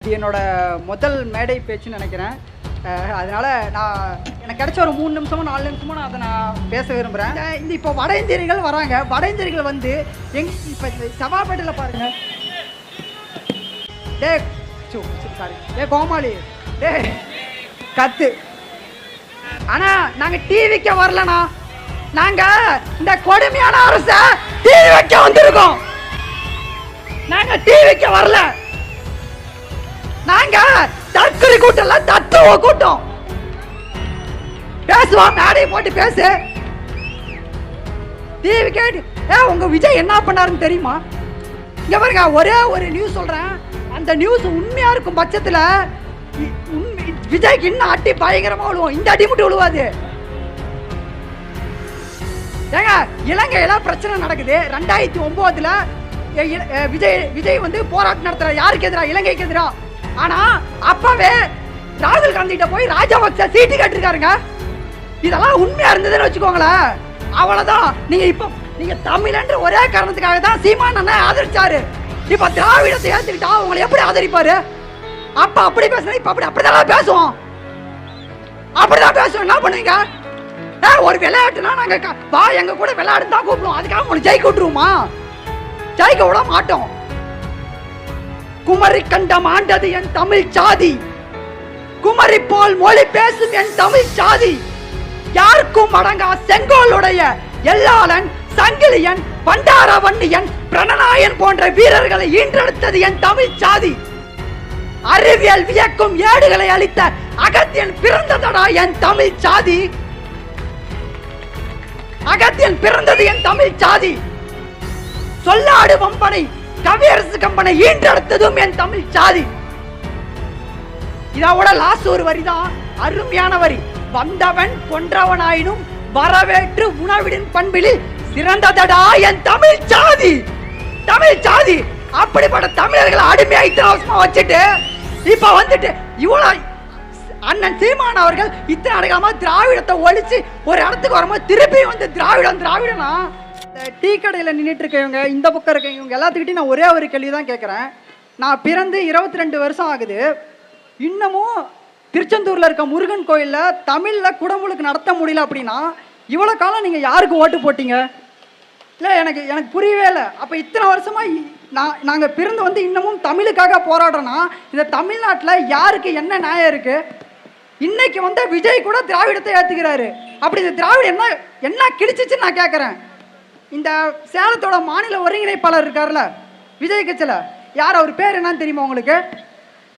இது என்னோட முதல் மேடை பேச்சுன்னு நினைக்கிறேன். அதனால் நான் எனக்கு கிடைச்ச ஒரு 3 நிமிஷமோ 4 நிமிஷமோ நான் அதை நான் பேச விரும்புகிறேன். இந்த இப்போ வட இந்தியர்கள் வராங்க. வட இந்தியர்கள் வந்து இப்போ சவாபேட்டில் பாருங்கள். சாரி கோமாளி கத்து. ஆனால் நாங்கள் டிவிக்க வரலண்ணா, நாங்கள் இந்த கொடுமையான அரசை டிவி வைக்க வந்திருக்கோம். நாங்க டிவிக்கு வரல, நாங்க தற்கொலை கூட்டம்ல தத்துவ கூட்டம். பேசுவோம், மேடை போட்டு பேசு. டிவி கேட்டு உங்க விஜய் என்ன பண்ணாருன்னு தெரியுமா? இங்க பாருங்க, ஒரே ஒரு நியூஸ் சொல்றேன். அந்த நியூஸ் உண்மையா இருக்கும் பட்சத்துல விஜய்க்கு இன்னும் அடி பயங்கரமா விழுவோம். இந்த அடி மட்டும் விழுவாது. ஏங்க, இலங்கையில பிரச்சனை நடக்குது. 2009 விஜய் வந்து போராட்டம் நடத்துற. யாருக்கு எதிராக? இலங்கைக்கு எதிராக. ஆனா அப்பவே ராகுல் காந்தி கிட்ட போய் ராஜபக்ச சீட்டு கேட்டிருக்காருங்க. இதெல்லாம் உண்மையா இருந்ததுன்னு வச்சுக்கோங்களேன், அவ்வளவுதான். நீங்க தமிழன்ற ஒரே காரணத்துக்காக தான் சீமான் அண்ணன் ஆதரிச்சாரு. இப்ப திராவிடத்தை ஏத்துக்கிட்டா உங்களை எப்படி ஆதரிப்பாரு? அப்ப அப்படி பேசுறேன், இப்ப அப்படிதான் பேசுவோம். அப்படிதான் பேசுவோம். என்ன பண்ணுவீங்க? ஒரு விளையாட்டுனா நாங்க வா எங்க கூட விளையாடு தான் கூப்பிடுவோம். அதுக்காக உங்களை ஜெயிக்க விட்டுருவோமா? ஜெயிக்க விட மாட்டோம். குமரி கண்டம் ஆண்டது என் தமிழ் சாதி, குமரி போல் மொழி பேசும் என் தமிழ் சாதி, யாருக்கும் அடங்கா செங்கோலுடைய எல்லாளன், சங்கிலியன், பண்டாரவன்னியன், பிரணநாயன் போன்ற வீரர்களை ஈன்றெடுத்தது என் தமிழ் சாதி. அறிவியல் வியக்கும் ஏடுகளை அளித்த அகத்தியன் பிறந்ததடா என் தமிழ் சாதி. அகத்தியன் பிறந்தது என் தமிழ் சாதி. சொல்லாடு வம்பனை கவியரசு கம்பனை ஈன்றெடுத்ததும் என் தமிழ் சாதி. இதோட லாஸ்ட் ஒரு வரிதான் அருமையான வரி. வந்தவன் கொன்றவனாயினும் வரவேற்று உணவிடும் பண்பிலில் சிறந்ததடா என் தமிழ் சாதி. தமிழ் சாதி. அப்படிப்பட்ட தமிழர்களை அடிமையா இத்தனை வருஷமா வச்சுட்டு இப்ப வந்துட்டு இவ்வளவு அண்ணன் சீமான் அவர்கள் இத்தனை அடங்காம திராவிடத்தை ஒழிச்சு ஒரு இடத்துக்கு வரும்போது திருப்பி வந்து திராவிடனா. டீ கடையில் நின்றுட்டு இருக்கவங்க, இந்த பக்கம் இருக்கவங்க எல்லாத்துக்கிட்டையும் நான் ஒரே ஒரு கேள்வி தான் கேட்குறேன். நான் பிறந்து 22 வருஷம் ஆகுது. இன்னமும் திருச்செந்தூரில் இருக்க முருகன் கோயிலில் தமிழில் குடமுழுக்கு நடத்த முடியல அப்படின்னா இவ்வளோ காலம் நீங்கள் யாருக்கு ஓட்டு போட்டீங்க? இல்லை, எனக்கு புரியவே இல்லை. அப்போ இத்தனை வருஷமாக நாங்கள் பிறந்து வந்து இன்னமும் தமிழுக்காக போராடுறோன்னா இந்த தமிழ்நாட்டில் யாருக்கு என்ன நியாயம் இருக்குது? இன்னைக்கு வந்து விஜய் கூட திராவிடத்தை ஏற்றுக்கிறாரு. அப்படி இந்த திராவிடம் என்ன கிழிச்சிச்சுன்னு நான் கேட்குறேன். இந்த சேலத்தோட மாநில ஒருங்கிணைப்பாளர் இருக்கார்ல விஜய் கட்சியில், யார் அவர் பேர் என்னன்னு தெரியுமா உங்களுக்கு?